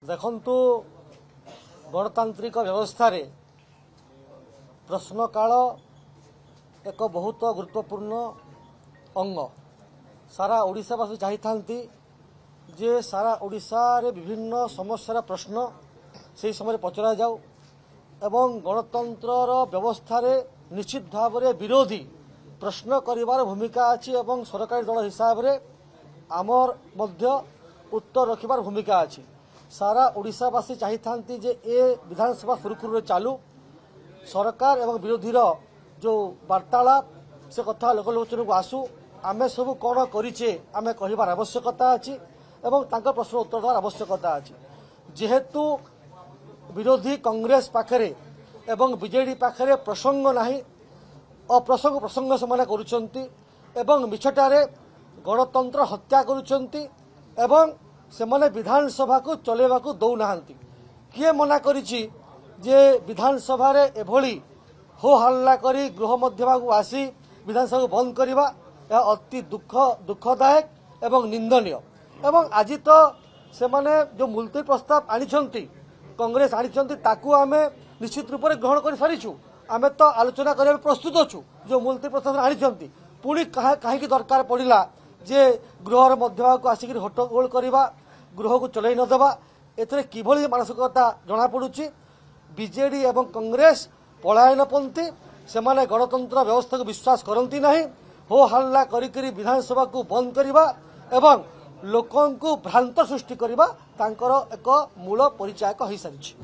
देखंतु गणतांत्रिक व्यवस्था रे प्रश्नकाल एक बहुत गुरुत्वपूर्ण अंग। सारा ओडिशावासी चाहती जे सारा ओडिशा रे विभिन्न समस्यार प्रश्न से समय पचरा जाऊ एवं गणतंत्र व्यवस्था रे निश्चित भाव में विरोधी प्रश्न करिवार भूमिका अच्छी एवं सरकारी दल हिसाब रे आमर मध्य उत्तर रखिबार भूमिका अच्छी। सारा ओडिशावासी चाहती जे ए विधानसभा सुरखुर चालू सरकार एवं विरोधी जो वार्तालाप से कथा लोकलोचन को आसू आमे सब कौन करिचे आमे कहिबार आवश्यकता अच्छी एवं तांकर प्रश्न उत्तर देवार आवश्यकता अच्छी। जेहेतु विरोधी कांग्रेस पाखरे एवं बीजेडी पाखरे प्रसंग नाही अप्रसंग प्रसंग से करुचंती एवं मिछटारे गणतंत्र हत्या करुचंती एवं सेमाने विधानसभा को चलेबा को दौ नाहंती। किए मना करिछि जे विधानसभा रे एभली हो हल्ला करी गृह मध्यमा को आसी विधानसभा को बंद करिबा या अति दुखदायक एवं निंदनीय। एवं आज तो सेमाने जो मुलतवी प्रस्ताव आनिछंती कांग्रेस आनिछंती ताकू आमे निश्चित रूप से ग्रहण कर सारिछु। आमे तो आलोचना करबा प्रस्तुत अछु जो मुलतवी प्रस्ताव आनिछंती पुणी काहे दरकार पड़िला जे गृह मध्यमा को आसिक हट्टगोल करवा गृह को चलै नदेवा एथरे किभली मानसिकता जना पड़ुछि। बीजेडी एवं कांग्रेस पलायनपंथी सेमाने गणतंत्र व्यवस्था को विश्वास करती नहीं। हो हल्ला करी विधानसभा को बंद करवा एवं लोकंकु भ्रांत सृष्टि करवा तांकर एक मूल परिचायक हो सारी।